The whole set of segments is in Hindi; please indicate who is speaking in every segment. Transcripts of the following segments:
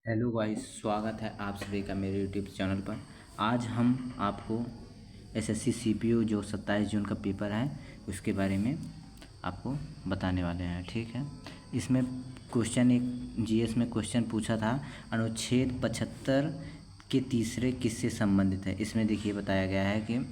Speaker 1: हेलो गाइस, स्वागत है आप सभी का मेरे यूट्यूब चैनल पर। आज हम आपको एसएससी सीपीओ जो 27 जून का पेपर है उसके बारे में आपको बताने वाले हैं। ठीक है, इसमें क्वेश्चन एक जीएस में क्वेश्चन पूछा था, अनुच्छेद 75 के तीसरे किससे संबंधित है। इसमें देखिए बताया गया है कि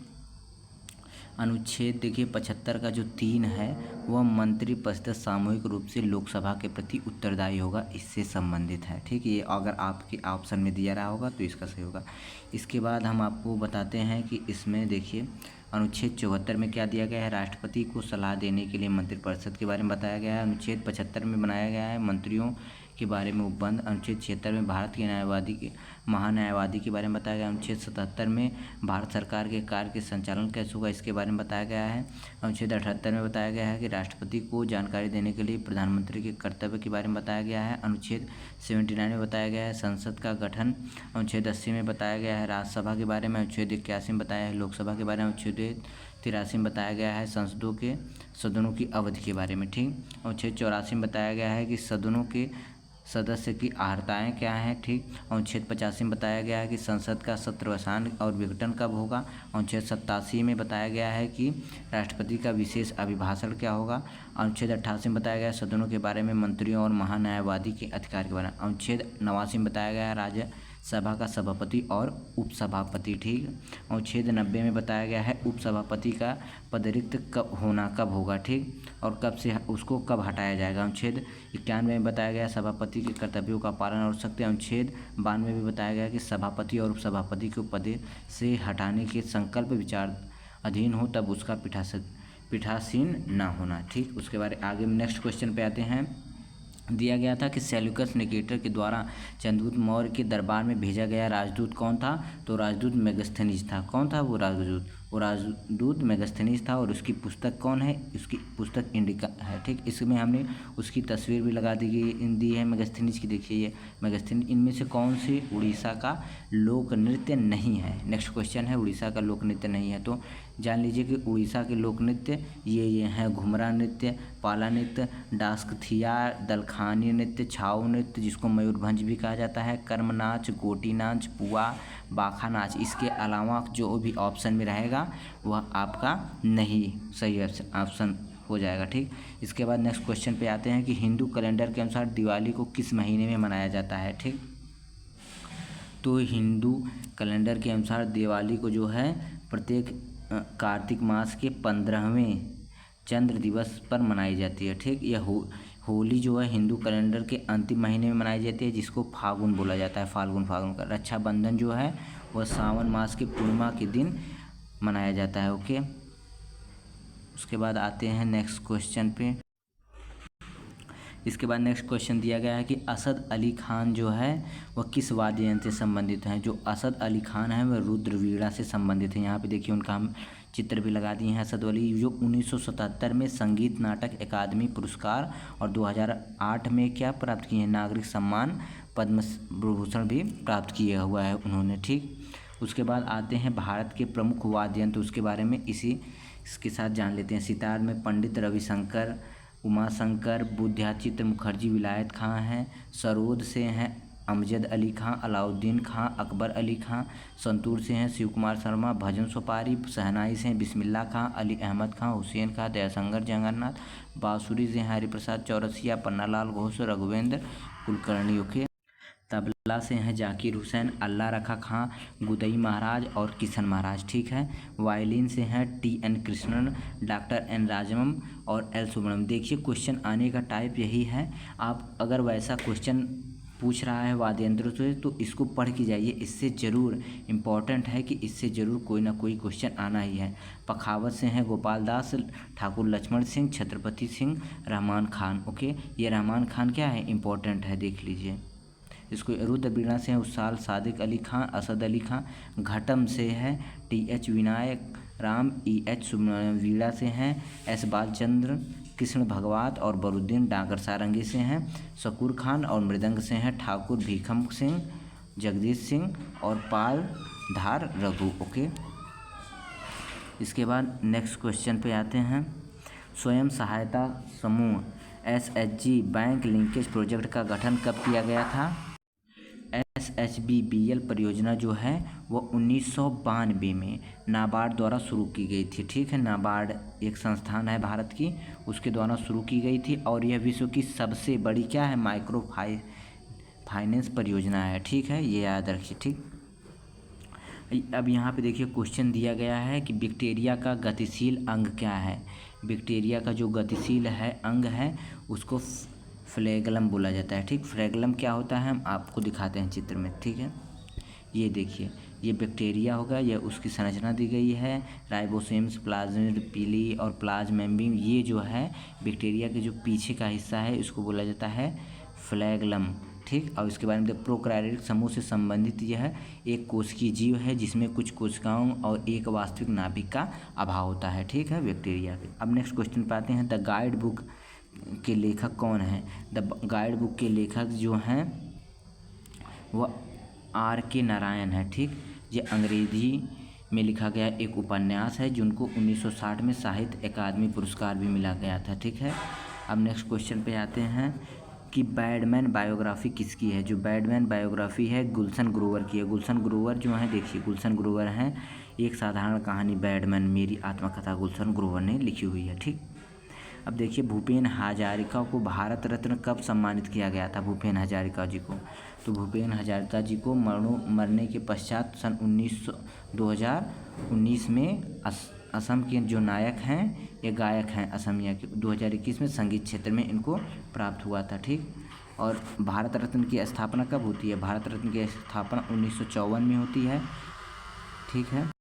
Speaker 1: अनुच्छेद देखिए 75 का जो 3 है वह मंत्रिपरिषद सामूहिक रूप से लोकसभा के प्रति उत्तरदायी होगा, इससे संबंधित है। ठीक है, ये अगर आपके ऑप्शन में दिया रहा होगा तो इसका सही होगा। इसके बाद हम आपको बताते हैं कि इसमें देखिए अनुच्छेद 74 में क्या दिया गया है, राष्ट्रपति को सलाह देने के लिए मंत्रिपरिषद के बारे में बताया गया है। अनुच्छेद 75 में बनाया गया है मंत्रियों के बारे में उपबंध। अनुच्छेद 76 में भारत के न्यायवादी के महान्यायवादी के बारे में बताया गया। अनुच्छेद 77 में भारत सरकार के कार्य के संचालन कैसे होगा, इसके बारे में बताया गया है। अनुच्छेद 78 में बताया गया है कि राष्ट्रपति को जानकारी देने के लिए प्रधानमंत्री के कर्तव्य के बारे में बताया गया है। अनुच्छेद 79 में बताया गया है संसद का गठन। अनुच्छेद 80 में बताया गया है राज्यसभा के बारे में। अनुच्छेद 81 में बताया है लोकसभा के बारे में। अनुच्छेद 83 में बताया गया है संसदों के सदनों की अवधि के बारे में। ठीक, अनुच्छेद 84 में बताया गया है कि सदनों के सदस्य की अर्हताएँ क्या हैं। ठीक, अनुच्छेद 85 में बताया गया है कि संसद का सत्रावसान और विघटन कब होगा। अनुच्छेद 87 में बताया गया है कि राष्ट्रपति का विशेष अभिभाषण क्या होगा। अनुच्छेद 88 में बताया गया है सदनों के बारे में, मंत्रियों और महान्यायवादी के अधिकार के बारे में। अनुच्छेद 89 में बताया गया है राज्यसभा का सभापति और उपसभापति। ठीक, अनुच्छेद 90 में बताया गया है उपसभापति का पदरिक्त कब होगा। ठीक, और कब से उसको कब हटाया जाएगा। अनुच्छेद 91 में बताया गया सभापति के कर्तव्यों का पालन और सकते। अनुच्छेद 92 में बताया गया कि सभापति और उपसभापति को पद से हटाने के संकल्प विचार अधीन हो तब उसका पीठासीन न होना। ठीक, उसके बाद आगे नेक्स्ट क्वेश्चन पे आते हैं। दिया गया था कि सेल्यूकस निकेटर के द्वारा चंद्रगुप्त मौर्य के दरबार में भेजा गया राजदूत कौन था। तो राजदूत मेगास्थनीज था। कौन था वो राजदूत? वो राजदूत मेगास्थनीज था। और उसकी पुस्तक कौन है? उसकी पुस्तक इंडिका है। ठीक, इसमें हमने उसकी तस्वीर भी लगा दी है मेगास्थनीज की। देखिए ये मेगास्थनीज। इनमें से कौन सी उड़ीसा का लोक नृत्य नहीं है? नेक्स्ट क्वेश्चन है उड़ीसा का लोक नृत्य नहीं है। तो जान लीजिए कि उड़ीसा के लोक नृत्य ये हैं घुमरा नृत्य, पाला नृत्य, डास्कथिया, दलखानी नृत्य, छाऊ नृत्य जिसको मयूरभंज भी कहा जाता है, कर्म नाच, गोटी नाच, पुआ, बाखा नाच। इसके अलावा जो भी ऑप्शन में रहेगा वह आपका नहीं सही ऑप्शन हो जाएगा। ठीक, इसके बाद नेक्स्ट क्वेश्चन पे आते हैं कि हिंदू कैलेंडर के अनुसार दिवाली को किस महीने में मनाया जाता है। ठीक, तो हिंदू कैलेंडर के अनुसार दिवाली को जो है प्रत्येक कार्तिक मास के 15वें चंद्र दिवस पर मनाई जाती है। ठीक, यह होली जो है हिंदू कैलेंडर के अंतिम महीने में मनाई जाती है जिसको फागुन बोला जाता है। फाल्गुन का रक्षाबंधन जो है वह सावन मास के पूर्णिमा के दिन मनाया जाता है। ओके, उसके बाद आते हैं नेक्स्ट क्वेश्चन पे। इसके बाद नेक्स्ट क्वेश्चन दिया गया है कि असद अली खान जो है वह किस वाद्य यंत्र से संबंधित हैं। जो असद अली खान है वह रुद्रवीणा से संबंधित है। यहाँ पे देखिए उनका हम चित्र भी लगा दिए हैं। असद अली जो 1977 में संगीत नाटक अकादमी पुरस्कार और 2008 में क्या प्राप्त किए हैं, नागरिक सम्मान पद्म विभूषण भी प्राप्त किया हुआ है उन्होंने। ठीक, उसके बाद आते हैं भारत के प्रमुख वाद्य यंत्र, उसके बारे में इसके साथ जान लेते हैं। सितार में पंडित रविशंकर, उमाशंकर, बुद्धाचित्र मुखर्जी विलायत खां हैं। सरोद से हैं अमजद अली खां, अलाउद्दीन खां, अकबर अली खां। संतूर से हैं शिव कुमार शर्मा, भजन सुपारी। शहनाई से हैं बिस्मिल्लाह खां, अली अहमद खां, हुसैन खां, दयाशंकर जगन्नाथ। बांसुरी से हैं हरिप्रसाद चौरसिया, पन्नालाल घोष, रघुवेंद्र कुलकर्णी। ओके, तबला से हैं जाकिर हुसैन, अल्लाह रखा खां, गुदई महाराज और किशन महाराज। ठीक है, वायलिन से हैं TN कृष्णन, डॉक्टर N राजमम और L सुब्रमण्यम। देखिए क्वेश्चन आने का टाइप यही है। आप अगर वैसा क्वेश्चन पूछ रहा है वाद्य यंत्रों से तो इसको पढ़ के जाइए, इससे ज़रूर इम्पॉर्टेंट है कि इससे ज़रूर कोई ना कोई क्वेश्चन आना ही है। पखावत से हैं गोपाल दास, ठाकुर लक्ष्मण सिंह, छत्रपति सिंह, रहमान खान। ओके, ये रहमान खान क्या है, इम्पॉर्टेंट है, देख लीजिए इसको। रुद्रवीणा से है उसाल सादिक अली खां, असद अली खां। घटम से है TH विनायक राम, EH सुब्रमण्यम। वीणा से हैं S बालचंद्र, कृष्ण भगवात और बरुद्दीन। डागर सारंगी से हैं शकूर खान और मृदंग से हैं ठाकुर भीखम सिंह, जगदीश सिंह और पाल धार रघु। ओके, इसके बाद नेक्स्ट क्वेश्चन पे आते हैं। स्वयं सहायता समूह SHG बैंक लिंकेज प्रोजेक्ट का गठन कब किया गया था। SHBBL परियोजना जो है वो 1992 में नाबार्ड द्वारा शुरू की गई थी। ठीक है, नाबार्ड एक संस्थान है भारत की, उसके द्वारा शुरू की गई थी और यह विश्व की सबसे बड़ी क्या है, माइक्रो फाइनेंस परियोजना है। ठीक है, ये याद रखिए। ठीक, अब यहाँ पे देखिए क्वेश्चन दिया गया है कि बैक्टीरिया का गतिशील अंग क्या है। बैक्टीरिया का जो गतिशील है अंग है उसको फ्लैगेलम बोला जाता है। ठीक, फ्लैगेलम क्या होता है हम आपको दिखाते हैं चित्र में। ठीक है, ये देखिए, ये बैक्टीरिया होगा, यह उसकी संरचना दी गई है। राइबोसोम्स, प्लाज्मिड, पीली और प्लाज्मेम्ब्रेन, ये जो है बैक्टीरिया के जो पीछे का हिस्सा है इसको बोला जाता है फ्लैगेलम। ठीक, और इसके बारे में प्रोकैरियोटिक समूह से संबंधित यह एक कोशिकीय जीव है जिसमें कुछ कोशिकाओं और एक वास्तविक नाभिक का अभाव होता है। ठीक है, बैक्टीरिया के। अब नेक्स्ट क्वेश्चन पे आते हैं, द गाइड बुक के लेखक कौन है। द गाइड बुक के लेखक जो हैं वह R.K. नारायण है। ठीक, ये अंग्रेजी में लिखा गया एक उपन्यास है जिनको 1960 में साहित्य अकादमी पुरस्कार भी मिला गया था। ठीक है, अब नेक्स्ट क्वेश्चन पे आते हैं कि बैडमैन बायोग्राफी किसकी है। जो बैडमैन बायोग्राफी है गुलशन ग्रोवर की है। गुलशन ग्रोवर जो है, देखिए गुलशन ग्रोवर हैं, एक साधारण कहानी बैडमैन मेरी आत्मकथा गुलशन ग्रोवर ने लिखी हुई है। ठीक, अब देखिए भूपेन हजारिका को भारत रत्न कब सम्मानित किया गया था। भूपेन हजारिका जी को, तो भूपेन हजारिका जी को मरने के पश्चात सन 2019 में असम के जो नायक हैं, ये गायक हैं असमिया के, 2021 में संगीत क्षेत्र में इनको प्राप्त हुआ था। ठीक, और भारत रत्न की स्थापना कब होती है। भारत रत्न की स्थापना 1954 में होती है। ठीक है,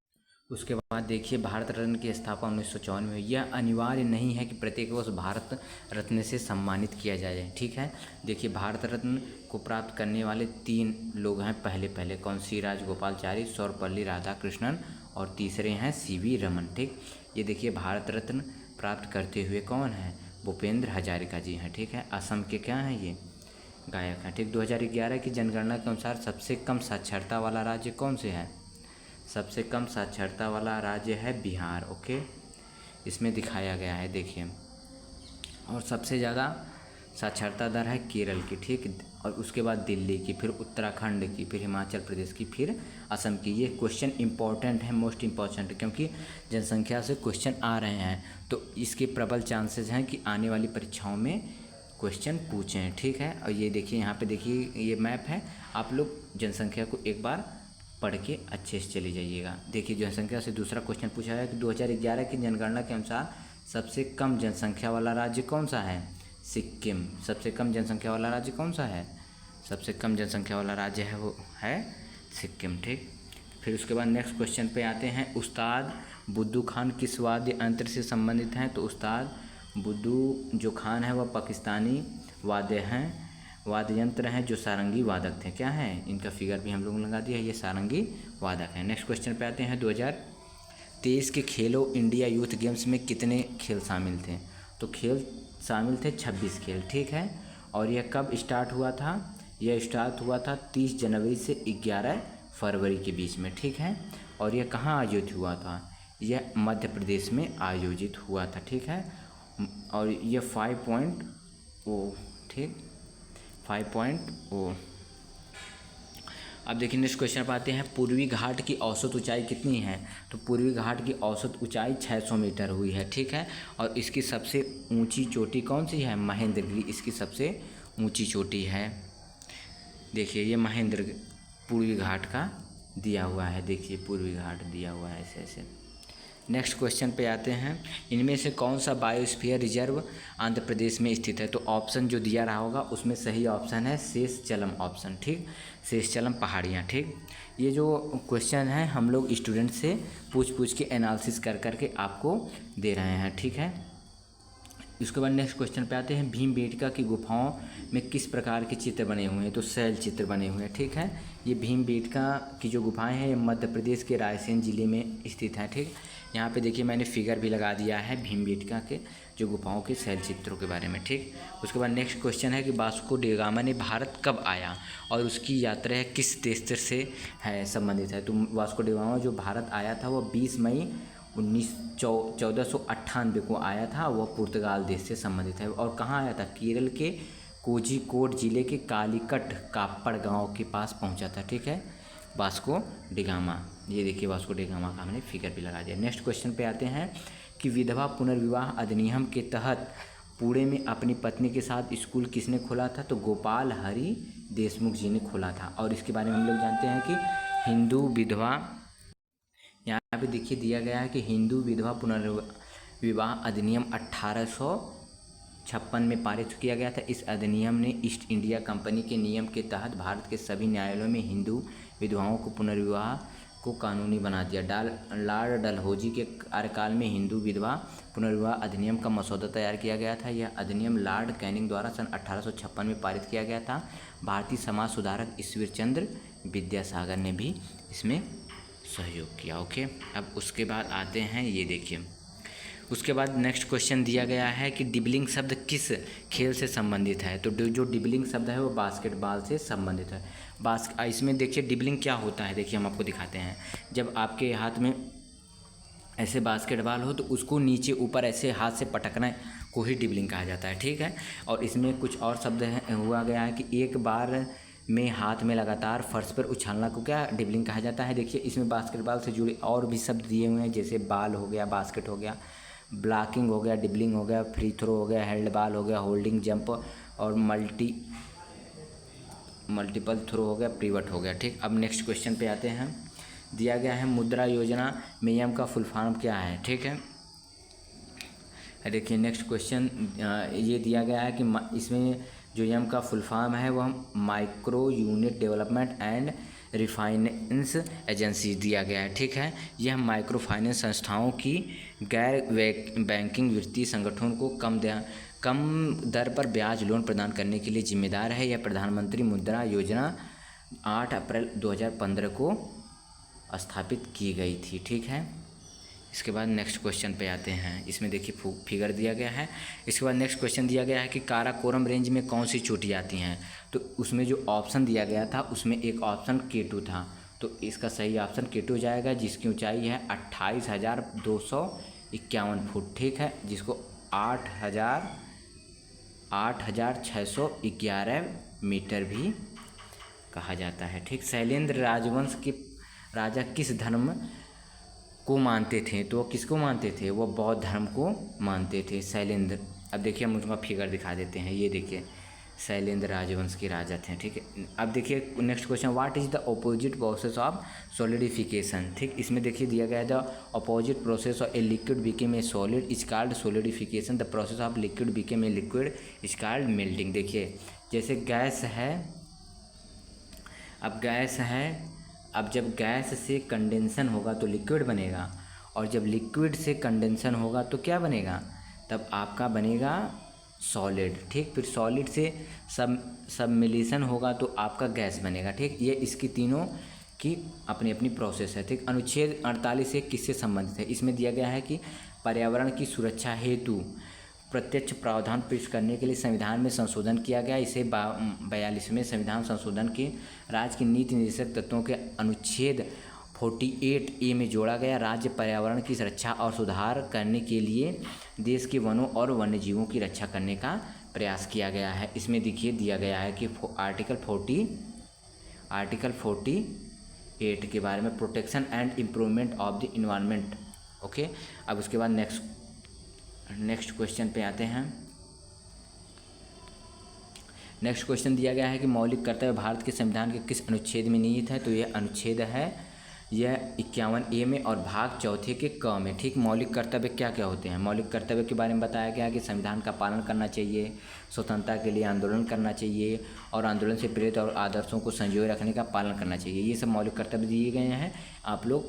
Speaker 1: उसके बाद देखिए भारत रत्न की स्थापना 1954 में हुई। यह अनिवार्य नहीं है कि प्रत्येक वर्ष भारत रत्न से सम्मानित किया जाए। ठीक है, देखिए भारत रत्न को प्राप्त करने वाले 3 लोग हैं। पहले कौन, सी राजगोपालाचारी, सर्वपल्ली राधाकृष्णन और तीसरे हैं CV रमन। ठीक, ये देखिए भारत रत्न प्राप्त करते हुए कौन है, भूपेंद्र हजारिका जी हैं। ठीक है, असम के क्या हैं, ये गायक हैं। ठीक, 2011 की जनगणना के अनुसार सबसे कम साक्षरता वाला राज्य कौन से है। सबसे कम साक्षरता वाला राज्य है बिहार। ओके, इसमें दिखाया गया है, देखिए। और सबसे ज़्यादा साक्षरता दर है केरल की। ठीक, और उसके बाद दिल्ली की, फिर उत्तराखंड की, फिर हिमाचल प्रदेश की, फिर असम की। ये क्वेश्चन इंपॉर्टेंट है, मोस्ट इम्पॉर्टेंट, क्योंकि जनसंख्या से क्वेश्चन आ रहे हैं तो इसके प्रबल चांसेस हैं कि आने वाली परीक्षाओं में क्वेश्चन पूछें। ठीक है, और ये देखिए यहाँ पे देखिए ये मैप है, आप लोग जनसंख्या को एक बार पढ़ के अच्छे से चले जाइएगा। देखिए जनसंख्या से दूसरा क्वेश्चन पूछा है कि 2011 की जनगणना के अनुसार सबसे कम जनसंख्या वाला राज्य कौन सा है, सिक्किम। सबसे कम जनसंख्या वाला राज्य कौन सा है, सबसे कम जनसंख्या वाला राज्य है वो है सिक्किम। ठीक, फिर उसके बाद नेक्स्ट क्वेश्चन पे आते हैं, उस्ताद बुद्धू खान किस वाद्य यंत्र से संबंधित हैं। तो उस्ताद बुद्धू जो खान है वह पाकिस्तानी वाद्य यंत्र हैं जो सारंगी वादक थे। क्या है, इनका फिगर भी हम लोग लगा दिया है, ये सारंगी वादक हैं। नेक्स्ट क्वेश्चन पे आते हैं, 2023 के खेलो इंडिया यूथ गेम्स में कितने खेल शामिल थे। तो खेल शामिल थे 26 खेल। ठीक है, और यह कब स्टार्ट हुआ था, यह स्टार्ट हुआ था 30 जनवरी से 11 फरवरी के बीच में। ठीक है, और यह कहाँ आयोजित हुआ था, यह मध्य प्रदेश में आयोजित हुआ था। ठीक है, और यह 5.0 ठीक 5.0। अब देखिए नेक्स्ट क्वेश्चन पर आते हैं, पूर्वी घाट की औसत ऊंचाई कितनी है। तो पूर्वी घाट की औसत ऊंचाई 600 मीटर हुई है। ठीक है, और इसकी सबसे ऊंची चोटी कौन सी है, महेंद्रगिरी इसकी सबसे ऊंची चोटी है। देखिए ये महेंद्र पूर्वी घाट का दिया हुआ है, देखिए पूर्वी घाट दिया हुआ है ऐसे ऐसे। नेक्स्ट क्वेश्चन पे आते हैं, इनमें से कौन सा बायोस्फीयर रिजर्व आंध्र प्रदेश में स्थित है। तो ऑप्शन जो दिया रहा होगा उसमें सही ऑप्शन है शेषचलम ऑप्शन। ठीक, शेषचलम पहाड़ियाँ। ठीक, ये जो क्वेश्चन है हम लोग स्टूडेंट से पूछ के एनालिसिस कर करके आपको दे रहे हैं। ठीक है, इसके बाद नेक्स्ट क्वेश्चन पे आते हैं, भीमबेटका की गुफाओं में किस प्रकार के चित्र बने हुए हैं। तो शैल चित्र बने हुए हैं। ठीक है, ये भीमबेटका की जो गुफाएं हैं ये मध्य प्रदेश के रायसेन जिले में स्थित है। ठीक, यहाँ पे देखिए मैंने फिगर भी लगा दिया है भीमबेटका के जो गुफाओं के शैल चित्रों के बारे में। ठीक, उसके बाद नेक्स्ट क्वेश्चन है कि वास्को डी गामा ने भारत कब आया और उसकी यात्रा किस देश से है संबंधित है। तो वास्को डी गामा जो भारत आया था वो 20 मई 1498 को आया था, वह पुर्तगाल देश से संबंधित है। और कहाँ आया था, केरल के कोझिकोड जिले के कालीकट कापड़ गांव के पास पहुंचा था। ठीक है, वास्को डिगामा। ये देखिए वास्को डिगामा का हमने फिगर भी लगा दिया। नेक्स्ट क्वेश्चन पे आते हैं कि विधवा पुनर्विवाह अधिनियम के तहत पुणे में अपनी पत्नी के साथ स्कूल किसने खोला था? तो गोपाल हरि देशमुख जी ने खोला था। और इसके बारे में हम लोग जानते हैं कि हिंदू विधवा, यहाँ पे देखिए दिया गया है कि हिंदू विधवा पुनर्विवाह अधिनियम 1856 में पारित किया गया था। इस अधिनियम ने ईस्ट इंडिया कंपनी के नियम के तहत भारत के सभी न्यायालयों में हिंदू विधवाओं को पुनर्विवाह को कानूनी बना दिया। लॉर्ड डलहौजी के कार्यकाल में हिंदू विधवा पुनर्विवाह अधिनियम का मसौदा तैयार किया गया था। यह अधिनियम लॉर्ड कैनिंग द्वारा सन 1856 में पारित किया गया था। भारतीय समाज सुधारक ईश्वर चंद्र विद्यासागर ने भी इसमें सहयोग किया। ओके, अब उसके बाद आते हैं, ये देखिए उसके बाद नेक्स्ट क्वेश्चन दिया गया है कि डिबलिंग शब्द किस खेल से संबंधित है? तो जो डिबलिंग शब्द है वो बास्केटबॉल से संबंधित है। इसमें देखिए डिबलिंग क्या होता है, देखिए हम आपको दिखाते हैं। जब आपके हाथ में ऐसे बास्केटबॉल हो तो उसको नीचे ऊपर ऐसे हाथ से पटकना को ही डिबलिंग कहा जाता है। ठीक है, और इसमें कुछ और शब्द हुआ गया है कि एक बार में हाथ में लगातार फर्श पर उछालना को क्या डिबलिंग कहा जाता है। देखिए इसमें बास्केटबॉल से जुड़े और भी शब्द दिए हुए हैं, जैसे बॉल हो गया, बास्केट हो गया, ब्लॉकिंग हो गया, डिबलिंग हो गया, फ्री थ्रो हो गया, हेल्ड बॉल हो गया, होल्डिंग जंप और मल्टीपल थ्रो हो गया, पिवट हो गया। ठीक, अब नेक्स्ट क्वेश्चन पे आते हैं। दिया गया है मुद्रा योजना में का फुल फॉर्म क्या है? ठीक है, देखिए नेक्स्ट क्वेश्चन ये दिया गया है कि इसमें जो यम का फुल फॉर्म है वह micro unit development and refinance agency दिया गया है। ठीक है, यह माइक्रो फाइनेंस संस्थाओं की गैर बैंकिंग वित्तीय संगठनों को कम दर पर ब्याज लोन प्रदान करने के लिए जिम्मेदार है। यह प्रधानमंत्री मुद्रा योजना 8 अप्रैल 2015 को स्थापित की गई थी। ठीक है, इसके बाद नेक्स्ट क्वेश्चन पे आते हैं। इसमें देखिए फिगर दिया गया है। इसके बाद नेक्स्ट क्वेश्चन दिया गया है कि काराकोरम रेंज में कौन सी चोटी आती हैं? तो उसमें जो ऑप्शन दिया गया था उसमें एक ऑप्शन K2 था, तो इसका सही ऑप्शन K2 जाएगा, जिसकी ऊंचाई है 28,251 फुट। ठीक है, जिसको 8,611 मीटर भी कहा जाता है। ठीक, शैलेंद्र राजवंश के राजा किस धर्म को मानते थे? तो वो किसको मानते थे? वो बौद्ध धर्म को मानते थे, शैलेंद्र। अब देखिए हम उसका फिगर दिखा देते हैं। ये देखिए शैलेंद्र राजवंश के राजा थे। ठीक है, अब देखिए next question, what is the opposite process of solidification? ठीक, इसमें देखिए दिया गया है the opposite process of a liquid became a solid is called solidification. The process of liquid became a liquid is called melting. देखिए जैसे गैस है, अब जब गैस से कंडेंसन होगा तो लिक्विड बनेगा, और जब लिक्विड से कंडेंसन होगा तो क्या बनेगा? तब आपका बनेगा सॉलिड। ठीक, फिर सॉलिड से सबमिलेशन होगा तो आपका गैस बनेगा। ठीक, ये इसकी तीनों की अपनी अपनी प्रोसेस है। ठीक, अनुच्छेद 48 से किससे संबंधित है? इसमें दिया गया है कि पर्यावरण की सुरक्षा हेतु प्रत्यक्ष प्रावधान पेश करने के लिए संविधान में संशोधन किया गया। इसे 42वें संविधान संशोधन के राज्य की नीति निर्देशक तत्वों के अनुच्छेद 48A में जोड़ा गया। राज्य पर्यावरण की सुरक्षा और सुधार करने के लिए देश के वनों और वन्यजीवों की रक्षा करने का प्रयास किया गया है। इसमें देखिए दिया गया है कि आर्टिकल 48 के बारे में, protection and improvement of the environment. Okay, अब उसके बाद नेक्स्ट क्वेश्चन पे आते हैं। नेक्स्ट क्वेश्चन दिया गया है कि मौलिक कर्तव्य भारत के संविधान के किस अनुच्छेद में निहित है? तो यह अनुच्छेद है, यह 51A में और भाग 4 के क में। ठीक, मौलिक कर्तव्य क्या क्या होते हैं? मौलिक कर्तव्य के बारे में बताया गया है कि संविधान का पालन करना चाहिए, स्वतंत्रता के लिए आंदोलन करना चाहिए, और आंदोलन से प्रेरित और आदर्शों को संजोए रखने का पालन करना चाहिए। ये सब मौलिक कर्तव्य दिए गए हैं, आप लोग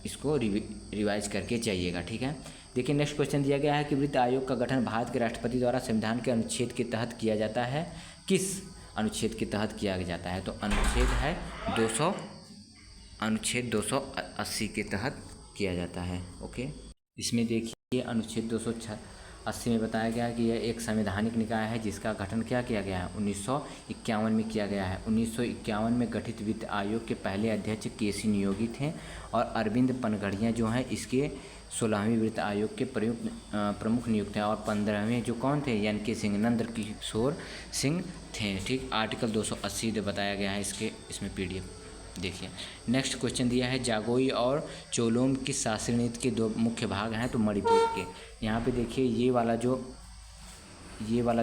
Speaker 1: इसको रिवाइज करके जाइएगा। ठीक है, देखिए नेक्स्ट क्वेश्चन दिया गया है कि वित्त आयोग का गठन भारत के राष्ट्रपति द्वारा संविधान के अनुच्छेद के तहत किया जाता है। किस अनुच्छेद के तहत किया जाता है? तो अनुच्छेद 280 के तहत किया जाता है। ओके, इसमें देखिए अनुच्छेद 1980 में बताया गया कि यह एक संवैधानिक निकाय है जिसका गठन क्या किया गया है, 1951 में किया गया है। 1951 में गठित वित्त आयोग के पहले अध्यक्ष केसी नियोगी थे और अरविंद पनगड़िया जो हैं इसके 16वीं वित्त आयोग के प्रमुख नियुक्त हैं। और 15वें जो कौन थे, एन के सिंह, नंद किशोर सिंह थे। ठीक, आर्टिकल 280 बताया गया है इसमें PDF देखिए। नेक्स्ट क्वेश्चन दिया है, जागोई और चोलोम की शास्त्रीय नृत्य के 2 मुख्य भाग हैं तो मणिपुर के। यहाँ पे देखिए ये वाला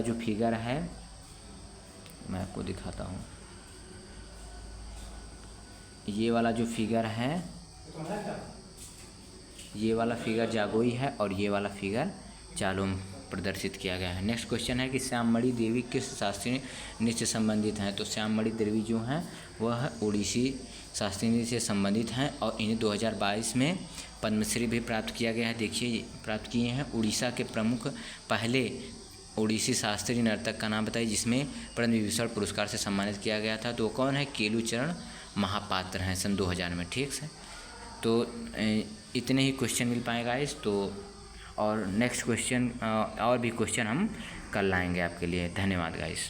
Speaker 1: जो फिगर है मैं आपको दिखाता हूँ। ये वाला जो फिगर है, ये वाला फिगर जागोई है और ये वाला फिगर चालोम प्रदर्शित किया गया है। नेक्स्ट क्वेश्चन है कि श्याममणि देवी किस शास्त्रीय नृत्य से संबंधित हैं तो श्याममणि देवी जो हैं वह ओडिसी शास्त्रीय नृत्य से संबंधित हैं और इन्हें 2022 में पद्मश्री भी प्राप्त किया गया है। देखिए प्राप्त किए हैं। उड़ीसा के प्रमुख पहले ओडिसी शास्त्रीय नर्तक का नाम बताइए जिसमें पद्म विभूषण पुरस्कार से सम्मानित किया गया था, तो कौन है, केलुचरण महापात्र हैं सन 2000 में। ठीक है, तो इतने ही क्वेश्चन मिल पाएगा इस तो, और नेक्स्ट क्वेश्चन और भी क्वेश्चन हम कल लाएंगे आपके लिए। धन्यवाद गाइस।